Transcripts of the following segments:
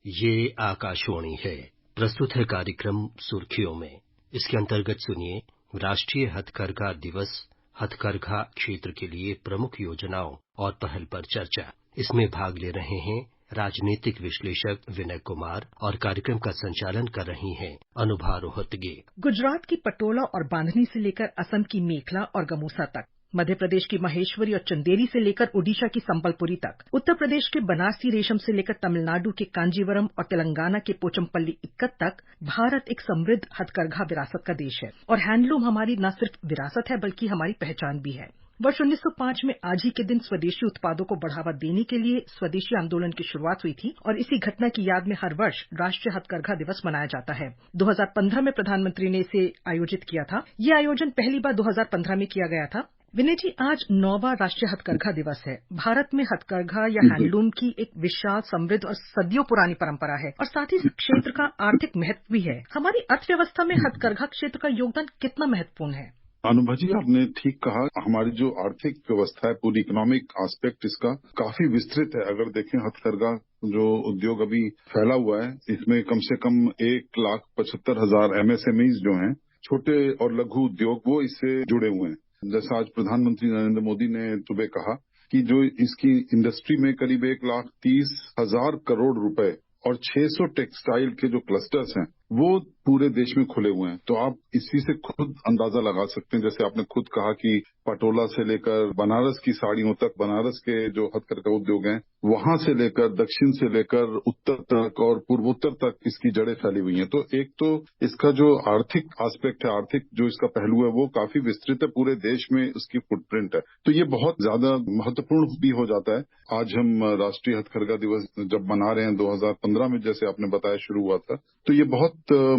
ये आकाशवाणी है। प्रस्तुत है कार्यक्रम सुर्खियों में। इसके अंतर्गत सुनिए राष्ट्रीय हथकरघा दिवस, हथकरघा क्षेत्र के लिए प्रमुख योजनाओं और पहल पर चर्चा। इसमें भाग ले रहे हैं राजनीतिक विश्लेषक विनय कुमार और कार्यक्रम का संचालन कर रही हैं अनुभा रोहतगी। गुजरात की पटोला और बांधनी से लेकर असम की मेखला और गमूसा तक, मध्य प्रदेश की महेश्वरी और चंदेरी से लेकर ओडिशा की संबलपुरी तक, उत्तर प्रदेश के बनारसी रेशम से लेकर तमिलनाडु के कांजीवरम और तेलंगाना के पोचमपल्ली इक्कत तक, भारत एक समृद्ध हथकरघा विरासत का देश है और हैंडलूम हमारी न सिर्फ विरासत है बल्कि हमारी पहचान भी है। वर्ष 1905 में आज ही के दिन स्वदेशी उत्पादों को बढ़ावा देने के लिए स्वदेशी आंदोलन की शुरुआत हुई थी और इसी घटना की याद में हर वर्ष राष्ट्रीय हथकरघा दिवस मनाया जाता है। 2015 में प्रधानमंत्री ने इसे आयोजित किया था। ये आयोजन पहली बार 2015 में किया गया था। विनय जी, आज 9वां राष्ट्रीय हथकरघा दिवस है। भारत में हथकरघा या हैंडलूम की एक विशाल, समृद्ध और सदियों पुरानी परंपरा है और साथ ही इस क्षेत्र का आर्थिक महत्व भी है। हमारी अर्थव्यवस्था में हथकरघा क्षेत्र का योगदान कितना महत्वपूर्ण है? अनुभा जी, आपने ठीक कहा। हमारी जो आर्थिक व्यवस्था है, पूरी इकोनॉमिक एस्पेक्ट इसका काफी विस्तृत है। अगर देखें, हथकरघा जो उद्योग अभी फैला हुआ है, इसमें कम से कम 1,75,000 MSMEs जो हैं, छोटे और लघु उद्योग, वो इससे जुड़े हुए हैं। जैसा आज प्रधानमंत्री नरेंद्र मोदी ने सुबह कहा कि जो इसकी इंडस्ट्री में करीब 1,30,000 करोड़ रुपए और 600 टेक्सटाइल के जो क्लस्टर्स हैं, वो पूरे देश में खुले हुए हैं। तो आप इसी से खुद अंदाजा लगा सकते हैं। जैसे आपने खुद कहा कि पटोला से लेकर बनारस की साड़ियों तक, बनारस के जो हथकरघा उद्योग हैं, वहां से लेकर दक्षिण से लेकर उत्तर तक और पूर्वोत्तर तक इसकी जड़ें फैली हुई हैं। तो एक तो इसका जो आर्थिक एस्पेक्ट है, आर्थिक जो इसका पहलू है, वो काफी विस्तृत है। पूरे देश में उसकी फुटप्रिंट है, तो ये बहुत ज्यादा महत्वपूर्ण भी हो जाता है। आज हम राष्ट्रीय हथकरघा दिवस जब मना रहे हैं, 2015 में जैसे आपने बताया शुरू हुआ था, तो ये बहुत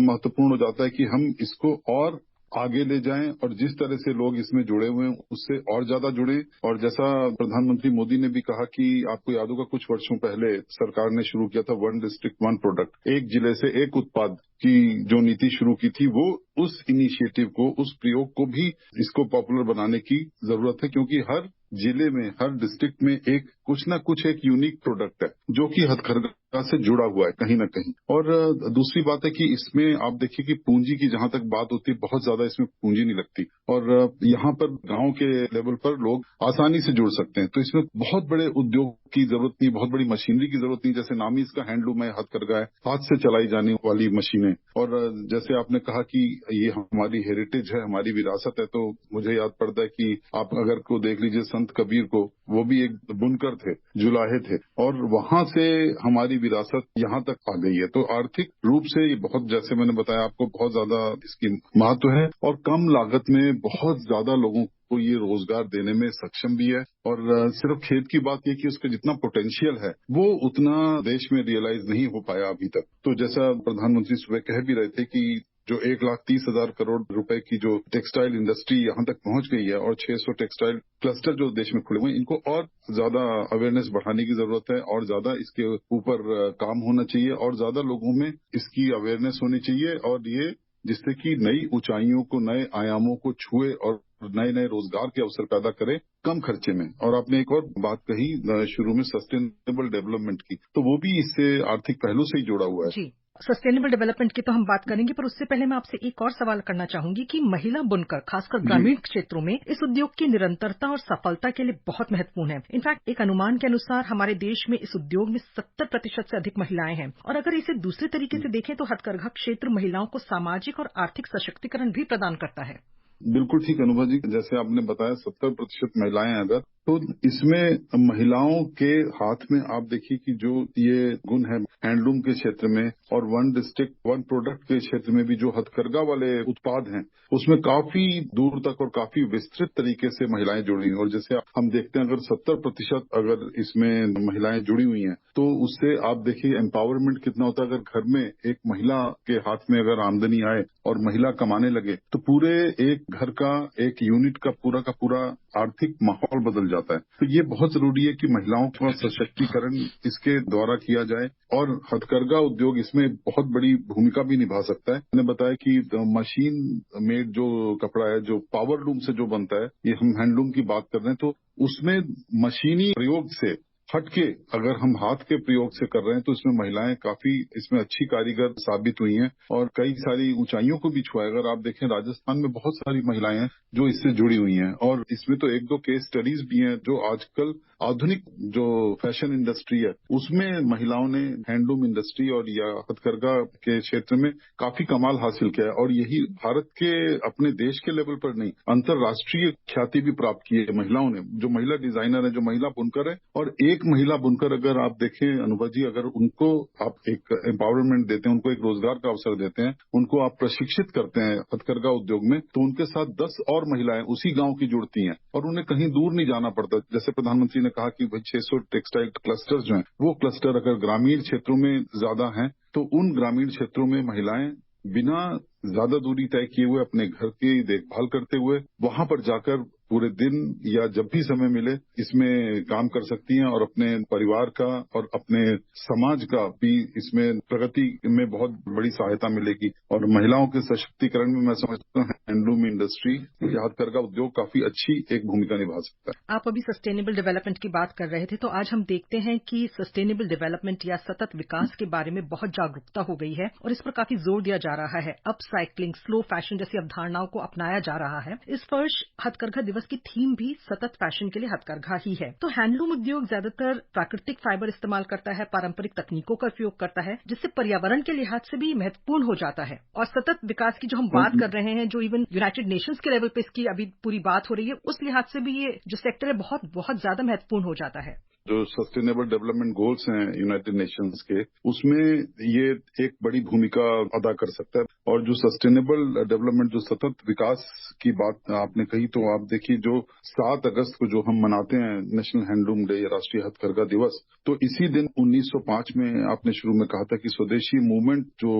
महत्वपूर्ण हो जाता है कि हम इसको और आगे ले जाएं और जिस तरह से लोग इसमें जुड़े हुए हैं उससे और ज्यादा जुड़े। और जैसा प्रधानमंत्री मोदी ने भी कहा कि आपको याद होगा, कुछ वर्षों पहले सरकार ने शुरू किया था वन डिस्ट्रिक्ट वन प्रोडक्ट, एक जिले से एक उत्पाद की जो नीति शुरू की थी, वो उस इनिशिएटिव को, उस प्रयोग को भी इसको पॉपुलर बनाने की जरूरत है, क्योंकि हर जिले में, हर डिस्ट्रिक्ट में कुछ ना कुछ एक यूनिक प्रोडक्ट है जो कि हथकरघा से जुड़ा हुआ है कहीं ना कहीं। और दूसरी बात है कि इसमें आप देखिए कि पूंजी की जहां तक बात होती है, बहुत ज्यादा इसमें पूंजी नहीं लगती और यहाँ पर गांव के लेवल पर लोग आसानी से जुड़ सकते हैं। तो इसमें बहुत बड़े उद्योग की जरूरत नहीं, बहुत बड़ी मशीनरी की जरूरत नहीं। जैसे नाम ही इसका हैंडलूम है, हथकरघा है, हाथ से चलाई जाने वाली मशीनें। और जैसे आपने कहा कि ये हमारी हेरिटेज है, हमारी विरासत है, तो मुझे याद पड़ता है कि आप अगर को देख लीजिए संत कबीर को, वो भी एक बुनकर थे, जुलाहे थे, और वहां से हमारी विरासत यहाँ तक आ गई है। तो आर्थिक रूप से ये बहुत, जैसे मैंने बताया आपको, बहुत ज्यादा इसकी महत्व है और कम लागत में बहुत ज्यादा लोगों को ये रोजगार देने में सक्षम भी है। और सिर्फ खेत की बात ये कि उसका जितना पोटेंशियल है वो उतना देश में रियलाइज नहीं हो पाया अभी तक। तो जैसा प्रधानमंत्री सुबह कह भी रहे थे कि जो 1,30,000 करोड़ रुपए की जो टेक्सटाइल इंडस्ट्री यहाँ तक पहुंच गई है और 600 टेक्सटाइल क्लस्टर जो देश में खुले हुए हैं, इनको और ज्यादा अवेयरनेस बढ़ाने की जरूरत है और ज्यादा इसके ऊपर काम होना चाहिए और ज्यादा लोगों में इसकी अवेयरनेस होनी चाहिए, और ये जिससे कि नई ऊंचाइयों को, नए आयामों को छुए और नए नए रोजगार के अवसर पैदा करे कम खर्चे में। और आपने एक और बात कही शुरू में, सस्टेनेबल डेवलपमेंट की, तो वो भी इससे आर्थिक पहलू से ही जुड़ा हुआ है। जी, सस्टेनेबल डेवलपमेंट की तो हम बात करेंगे, पर उससे पहले मैं आपसे एक और सवाल करना चाहूंगी कि महिला बुनकर, खासकर ग्रामीण क्षेत्रों में, इस उद्योग की निरंतरता और सफलता के लिए बहुत महत्वपूर्ण है। इनफैक्ट एक अनुमान के अनुसार हमारे देश में इस उद्योग में 70% से अधिक महिलाएं हैं। और अगर इसे दूसरे तरीके से देखें तो हथकरघा क्षेत्र महिलाओं को सामाजिक और आर्थिक सशक्तिकरण भी प्रदान करता है। बिल्कुल ठीक अनुभा जी, जैसे आपने बताया 70% महिलाएं अगर, तो इसमें महिलाओं के हाथ में आप देखिए कि जो ये गुण है हैंडलूम के क्षेत्र में और वन डिस्ट्रिक्ट वन प्रोडक्ट के क्षेत्र में भी, जो हथकरघा वाले उत्पाद हैं, उसमें काफी दूर तक और काफी विस्तृत तरीके से महिलाएं जुड़ी हैं। और जैसे हम देखते हैं, अगर 70% अगर इसमें महिलाएं जुड़ी हुई हैं, तो उससे आप देखिए एम्पावरमेंट कितना होता है। अगर घर में एक महिला के हाथ में अगर आमदनी आए और महिला कमाने लगे, तो पूरे एक घर का, एक यूनिट का पूरा आर्थिक माहौल बदल जाता है। तो ये बहुत जरूरी है कि महिलाओं का सशक्तिकरण इसके द्वारा किया जाए और हथकरघा उद्योग इसमें बहुत बड़ी भूमिका भी निभा सकता है। मैंने बताया कि मशीन मेड जो कपड़ा है, जो पावर लूम से जो बनता है, ये हम हैंडलूम की बात कर रहे हैं, तो उसमें मशीनी प्रयोग से हटके अगर हम हाथ के प्रयोग से कर रहे हैं तो इसमें महिलाएं काफी इसमें अच्छी कारीगर साबित हुई हैं और कई सारी ऊंचाइयों को भी छुआ है। अगर आप देखें राजस्थान में बहुत सारी महिलाएं हैं जो इससे जुड़ी हुई हैं और इसमें तो एक दो केस स्टडीज भी हैं जो आजकल आधुनिक जो फैशन इंडस्ट्री है उसमें महिलाओं ने हैंडलूम इंडस्ट्री और या हथकरघा के क्षेत्र में काफी कमाल हासिल किया है और यही भारत के अपने देश के लेवल पर नहीं अंतर्राष्ट्रीय ख्याति भी प्राप्त की है महिलाओं ने। जो महिला डिजाइनर है, जो महिला बुनकर है और एक महिला बुनकर अगर आप देखें अनुभव जी, अगर उनको आप एक एम्पावरमेंट देते हैं, उनको एक रोजगार का अवसर देते हैं, उनको आप प्रशिक्षित करते हैं हथकरघा उद्योग में, तो उनके साथ 10 और महिलाएं उसी गांव की जुड़ती हैं और उन्हें कहीं दूर नहीं जाना पड़ता। जैसे प्रधानमंत्री ने कहा कि भाई 600 टेक्सटाइल क्लस्टर्स जो हैं वो क्लस्टर अगर ग्रामीण क्षेत्रों में ज्यादा हैं तो उन ग्रामीण क्षेत्रों में महिलाएं बिना ज्यादा दूरी तय किए हुए अपने घर की देखभाल करते हुए वहां पर जाकर पूरे दिन या जब भी समय मिले इसमें काम कर सकती हैं और अपने परिवार का और अपने समाज का भी इसमें प्रगति में बहुत बड़ी सहायता मिलेगी। और महिलाओं के सशक्तिकरण में मैं समझता हूँ हैंडलूम इंडस्ट्री या हथकरघा उद्योग काफी अच्छी एक भूमिका निभा सकता है। आप अभी सस्टेनेबल डेवलपमेंट की बात कर रहे थे, तो आज हम देखते हैं कि सस्टेनेबल डेवलपमेंट या सतत विकास के बारे में बहुत जागरूकता हो गई है और इस पर काफी जोर दिया जा रहा है। अपसाइक्लिंग, स्लो फैशन जैसी अवधारणाओं को अपनाया जा रहा है। इस वर्ष हथकरघा दिवस की थीम भी सतत फैशन के लिए हथकरघा ही है। तो हैंडलूम उद्योग ज्यादातर प्राकृतिक फाइबर इस्तेमाल करता है, पारंपरिक तकनीकों का उपयोग करता है, जिससे पर्यावरण के लिहाज से भी महत्वपूर्ण हो जाता है। और सतत विकास की जो हम बात कर रहे हैं, जो इवन यूनाइटेड नेशंस के लेवल पे इसकी अभी पूरी बात हो रही है, उस लिहाज से भी ये जो सेक्टर है बहुत बहुत ज्यादा महत्वपूर्ण हो जाता है। जो सस्टेनेबल डेवलपमेंट गोल्स हैं यूनाइटेड नेशंस के, उसमें ये एक बड़ी भूमिका अदा कर सकता है। और जो सस्टेनेबल डेवलपमेंट, जो सतत विकास की बात आपने कही, तो आप देखिए जो 7 अगस्त को जो हम मनाते हैं नेशनल हैंडलूम डे या राष्ट्रीय हथकरघा दिवस, तो इसी दिन 1905 में आपने शुरू में कहा था कि स्वदेशी मूवमेंट जो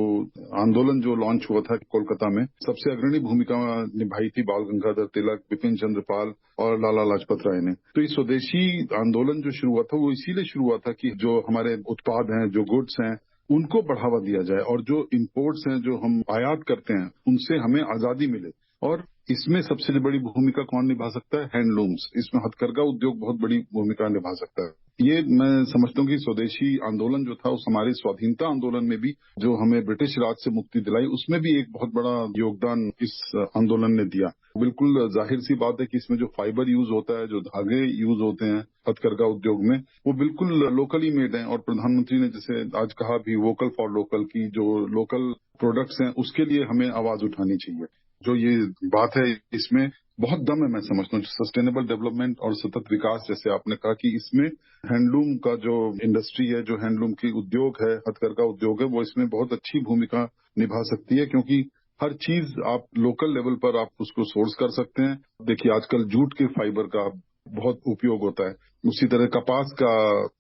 आंदोलन जो लॉन्च हुआ था कोलकाता में, सबसे अग्रणी भूमिका निभाई थी बाल गंगाधर तिलक, बिपिन चंद्र पाल और लाला लाजपत राय ने। तो ये स्वदेशी आंदोलन जो शुरू हुआ था वो इसीलिए शुरू हुआ था कि जो हमारे उत्पाद हैं, जो गुड्स हैं, उनको बढ़ावा दिया जाए और जो इंपोर्ट्स हैं, जो हम आयात करते हैं, उनसे हमें आजादी मिले। और इसमें सबसे बड़ी भूमिका कौन निभा सकता है? हैंडलूम्स। इसमें हथकरघा उद्योग बहुत बड़ी भूमिका निभा सकता है। ये मैं समझता हूँ कि स्वदेशी आंदोलन जो था उस हमारे स्वाधीनता आंदोलन में भी जो हमें ब्रिटिश राज से मुक्ति दिलाई, उसमें भी एक बहुत बड़ा योगदान इस आंदोलन ने दिया। बिल्कुल जाहिर सी बात है कि इसमें जो फाइबर यूज होता है, जो धागे यूज होते हैं हथकरघा उद्योग में, वो बिल्कुल लोकली मेड हैं। और प्रधानमंत्री ने जैसे आज कहा भी वोकल फॉर लोकल की, जो लोकल प्रोडक्ट्स हैं उसके लिए हमें आवाज उठानी चाहिए। जो ये बात है इसमें बहुत दम है, मैं समझता हूँ। सस्टेनेबल डेवलपमेंट और सतत विकास, जैसे आपने कहा कि इसमें हैंडलूम का जो इंडस्ट्री है, जो हैंडलूम की उद्योग है, हथकरघा उद्योग है, वो इसमें बहुत अच्छी भूमिका निभा सकती है, क्योंकि हर चीज आप लोकल लेवल पर आप उसको सोर्स कर सकते हैं। देखिए आजकल जूट के फाइबर का बहुत उपयोग होता है, उसी तरह कपास का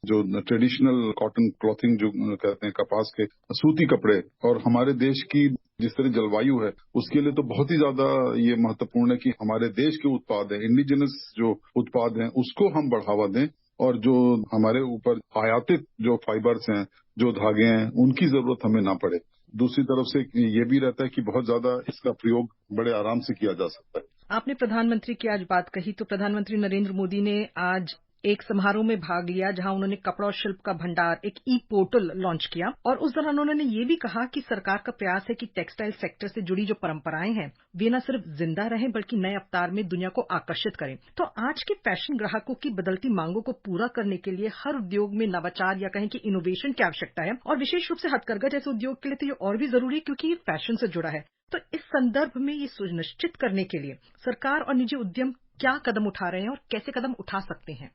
जो ट्रेडिशनल कॉटन क्लॉथिंग जो कहते हैं, कपास के सूती कपड़े, और हमारे देश की जिस तरह जलवायु है उसके लिए तो बहुत ही ज्यादा ये महत्वपूर्ण है कि हमारे देश के उत्पाद हैं, इंडिजिनस जो उत्पाद हैं, उसको हम बढ़ावा दें और जो हमारे ऊपर आयातित जो फाइबर्स हैं, जो धागे हैं, उनकी जरूरत हमें ना पड़े। दूसरी तरफ से ये भी रहता है कि बहुत ज्यादा इसका प्रयोग बड़े आराम से किया जा सकता है। आपने प्रधानमंत्री की आज बात कही, तो प्रधानमंत्री नरेंद्र मोदी ने आज एक समारोह में भाग लिया जहां उन्होंने कपड़ा और शिल्प का भंडार, एक ई पोर्टल लॉन्च किया और उस दौरान उन्होंने ये भी कहा कि सरकार का प्रयास है कि टेक्सटाइल सेक्टर से जुड़ी जो परंपराएं हैं वे न सिर्फ जिंदा रहें बल्कि नए अवतार में दुनिया को आकर्षित करें। तो आज के फैशन ग्राहकों की बदलती मांगों को पूरा करने के लिए हर उद्योग में नवाचार या कहें कि इनोवेशन की आवश्यकता है और विशेष रूप से हथकरघा जैसे उद्योग के लिए तो ये और भी जरूरी है क्योंकि ये फैशन से जुड़ा है। तो इस संदर्भ में ये सुनिश्चित करने के लिए सरकार और निजी उद्यम क्या कदम उठा रहे हैं और कैसे कदम उठा सकते हैं?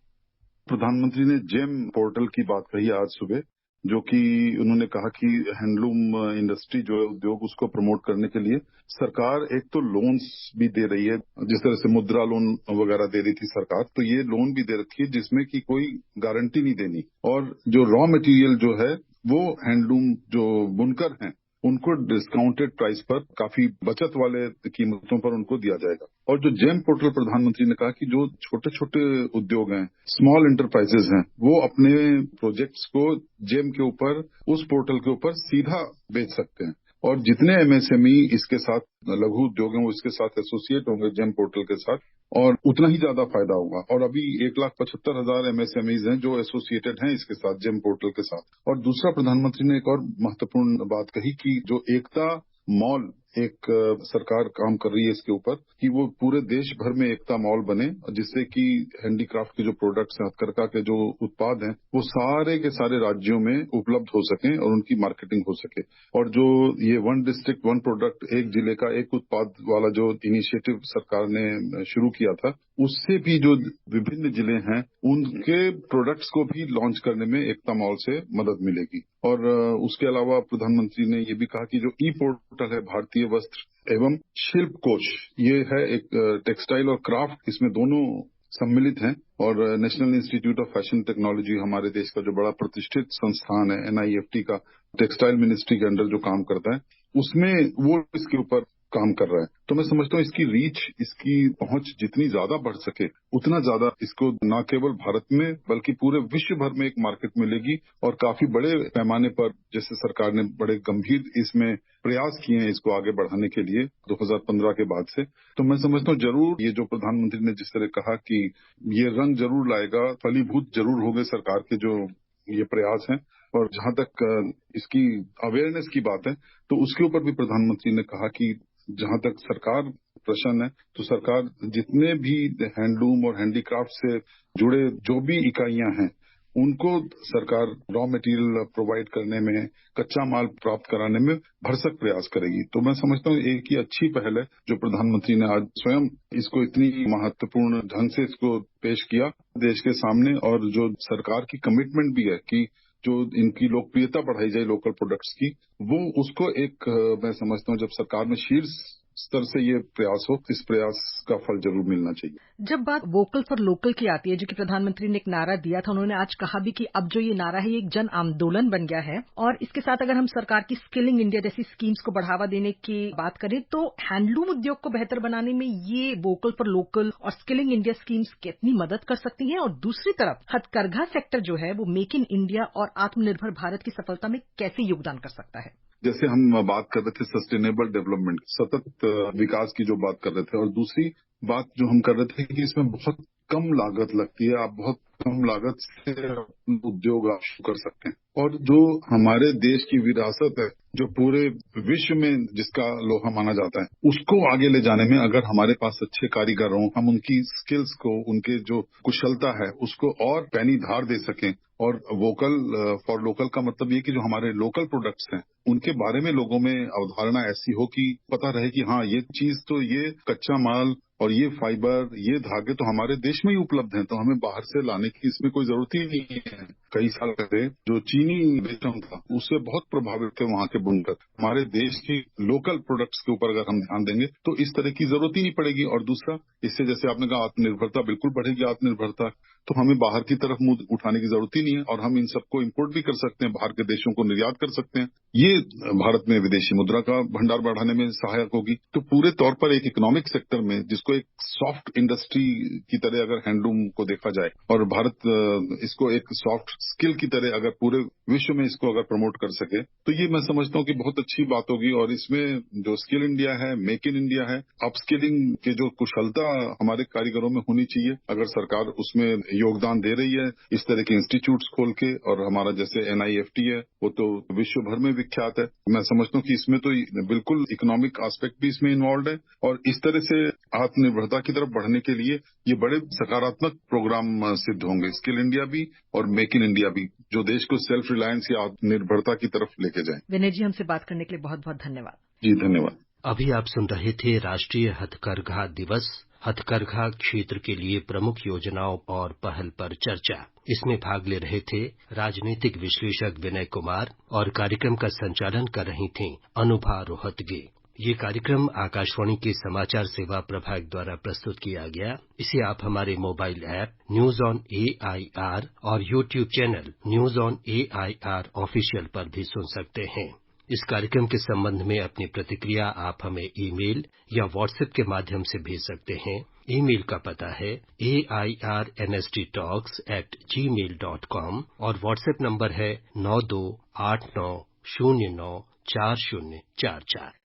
प्रधानमंत्री ने जेम पोर्टल की बात कही आज सुबह, जो कि उन्होंने कहा कि हैंडलूम इंडस्ट्री जो है उद्योग, उसको प्रमोट करने के लिए सरकार एक तो लोन्स भी दे रही है, जिस तरह से मुद्रा लोन वगैरह दे रही थी सरकार, तो ये लोन भी दे रखी है जिसमें कि कोई गारंटी नहीं देनी, और जो रॉ मटेरियल जो है वो हैंडलूम जो बुनकर हैं उनको डिस्काउंटेड प्राइस पर, काफी बचत वाले कीमतों पर उनको दिया जाएगा। और जो जेम पोर्टल प्रधानमंत्री ने कहा कि जो छोटे छोटे उद्योग हैं, स्मॉल एंटरप्राइजेज हैं, वो अपने प्रोजेक्ट्स को जेम के ऊपर, उस पोर्टल के ऊपर सीधा बेच सकते हैं। और जितने एमएसएमई इसके साथ लघु उद्योग हैं वो इसके साथ एसोसिएट होंगे जेम पोर्टल के साथ, और उतना ही ज्यादा फायदा होगा। और अभी 1,75,000 एमएसएमईज हैं जो एसोसिएटेड हैं इसके साथ, जेम पोर्टल के साथ। और दूसरा, प्रधानमंत्री ने एक और महत्वपूर्ण बात कही कि जो एकता मॉल एक सरकार काम कर रही है इसके ऊपर, कि वो पूरे देश भर में एकता मॉल बने, जिससे कि हैंडीक्राफ्ट के जो प्रोडक्ट्स हैं, हथकरघा के जो उत्पाद हैं, वो सारे के सारे राज्यों में उपलब्ध हो सकें और उनकी मार्केटिंग हो सके। और जो ये वन डिस्ट्रिक्ट वन प्रोडक्ट, एक जिले का एक उत्पाद वाला जो इनिशिएटिव सरकार ने शुरू किया था, उससे भी जो विभिन्न जिले हैं उनके प्रोडक्ट्स को भी लॉन्च करने में एकता मॉल से मदद मिलेगी। और उसके अलावा प्रधानमंत्री ने ये भी कहा कि जो ई पोर्टल है भारतीय वस्त्र एवं शिल्प कोश, ये है एक टेक्सटाइल और क्राफ्ट, इसमें दोनों सम्मिलित हैं। और national institute of fashion technology, हमारे देश का जो बड़ा प्रतिष्ठित संस्थान है, NIFT का, टेक्सटाइल मिनिस्ट्री के अंडर जो काम करता है, उसमें वो इसके ऊपर काम कर रहा है। तो मैं समझता हूँ इसकी रीच, इसकी पहुंच जितनी ज्यादा बढ़ सके, उतना ज्यादा इसको न केवल भारत में बल्कि पूरे विश्व भर में एक मार्केट मिलेगी। और काफी बड़े पैमाने पर जैसे सरकार ने बड़े गंभीर इसमें प्रयास किए हैं इसको आगे बढ़ाने के लिए 2015 के बाद से। तो मैं समझता हूँ जरूर ये जो प्रधानमंत्री ने जिस तरह कहा कि ये रंग जरूर लाएगा, फलीभूत जरूर होंगे सरकार के जो ये प्रयास हैं। और जहां तक इसकी अवेयरनेस की बात है, तो उसके ऊपर भी प्रधानमंत्री ने कहा कि जहां तक सरकार प्रसन्न है, तो सरकार जितने भी हैंडलूम और हैंडीक्राफ्ट से जुड़े जो भी इकाइयां हैं, उनको सरकार रॉ मटेरियल प्रोवाइड करने में, कच्चा माल प्राप्त कराने में भरसक प्रयास करेगी। तो मैं समझता हूँ एक ही अच्छी पहल है जो प्रधानमंत्री ने आज स्वयं इसको इतनी महत्वपूर्ण ढंग से इसको पेश किया देश के सामने। और जो सरकार की कमिटमेंट भी है कि जो इनकी लोकप्रियता बढ़ाई जाए लोकल प्रोडक्ट्स की, वो उसको एक मैं समझता हूँ जब सरकार में शीर्ष स्तर से ये प्रयास हो, इस प्रयास का फल जरूर मिलना चाहिए। जब बात वोकल फॉर लोकल की आती है, जो कि प्रधानमंत्री ने एक नारा दिया था, उन्होंने आज कहा भी कि अब जो ये नारा है ये एक जन आंदोलन बन गया है। और इसके साथ अगर हम सरकार की स्किलिंग इंडिया जैसी स्कीम्स को बढ़ावा देने की बात करें, तो हैंडलूम उद्योग को बेहतर बनाने में ये वोकल फॉर लोकल और स्किलिंग इंडिया स्कीम्स कितनी मदद कर सकती हैं, और दूसरी तरफ हथकरघा सेक्टर जो है वो मेक इन इंडिया और आत्मनिर्भर भारत की सफलता में कैसे योगदान कर सकता है? जैसे हम बात कर रहे थे सस्टेनेबल डेवलपमेंट, सतत विकास की जो बात कर रहे थे, और दूसरी बात जो हम कर रहे थे कि इसमें बहुत कम लागत लगती है, आप बहुत कम लागत से उद्योग आप शुरू कर सकते हैं। और जो हमारे देश की विरासत है, जो पूरे विश्व में जिसका लोहा माना जाता है, उसको आगे ले जाने में अगर हमारे पास अच्छे कारीगर हों, हम उनकी स्किल्स को, उनके जो कुशलता है उसको और पैनी धार दे सकें। और वोकल फॉर लोकल का मतलब ये कि जो हमारे लोकल प्रोडक्ट्स हैं उनके बारे में लोगों में अवधारणा ऐसी हो कि पता रहे कि हाँ, ये चीज तो, ये कच्चा माल और ये फाइबर, ये धागे तो हमारे देश में ही उपलब्ध हैं, तो हमें बाहर से लाने की इसमें कोई जरूरत ही नहीं है। कई साल पहले जो चीनी रेशम था उससे बहुत प्रभावित थे वहां के बुनकर। हमारे देश की लोकल प्रोडक्ट्स के ऊपर अगर हम ध्यान देंगे तो इस तरह की जरूरत ही नहीं पड़ेगी। और दूसरा, इससे जैसे आपने कहा आत्मनिर्भरता बिल्कुल बढ़ेगी। आत्मनिर्भरता तो हमें बाहर की तरफ मुंह उठाने की जरूरत ही नहीं है, और हम इन सबको इम्पोर्ट भी कर सकते हैं, बाहर के देशों को निर्यात कर सकते हैं। ये भारत में विदेशी मुद्रा का भंडार बढ़ाने में सहायक होगी। तो पूरे तौर पर एक इकोनॉमिक सेक्टर में, जिसको एक सॉफ्ट इंडस्ट्री की तरह अगर हैंडलूम को देखा जाए, और भारत इसको एक सॉफ्ट स्किल की तरह अगर पूरे विश्व में इसको अगर प्रमोट कर सके, तो ये मैं समझता हूँ कि बहुत अच्छी बात होगी। और इसमें जो स्किल इंडिया है, मेक इन इंडिया है, अपस्किलिंग के जो कुशलता हमारे कारीगरों में होनी चाहिए, अगर सरकार उसमें योगदान दे रही है इस तरह के इंस्टीट्यूट्स खोल के, और हमारा जैसे NIFT है वो तो विश्व भर में विख्यात है, मैं समझता हूँ कि इसमें तो बिल्कुल इकोनॉमिक एस्पेक्ट भी इसमें इन्वॉल्व है। और इस तरह से आत्मनिर्भरता की तरफ बढ़ने के लिए ये बड़े सकारात्मक प्रोग्राम सिद्ध होंगे, स्किल इंडिया भी और मेक इन इंडिया भी, जो देश को सेल्फ रिलायंस या आत्मनिर्भरता की तरफ लेके जाए। विनय जी, हमसे बात करने के लिए बहुत बहुत धन्यवाद। जी धन्यवाद। अभी आप सुन रहे थे राष्ट्रीय हथकरघा दिवस, हथकरघा क्षेत्र के लिए प्रमुख योजनाओं और पहल पर चर्चा। इसमें भाग ले रहे थे राजनीतिक विश्लेषक विनय कुमार, और कार्यक्रम का संचालन कर रही थीं अनुभा रोहतगे। ये कार्यक्रम आकाशवाणी के समाचार सेवा प्रभाग द्वारा प्रस्तुत किया गया। इसे आप हमारे mobile app news on AIR और YouTube channel news on AIR official पर भी सुन सकते हैं। इस कार्यक्रम के संबंध में अपनी प्रतिक्रिया आप हमें ईमेल या व्हाट्सएप के माध्यम से भेज सकते हैं। ईमेल का पता है airnsttalks@gmail.com और व्हाट्सएप नंबर है 928909 4044।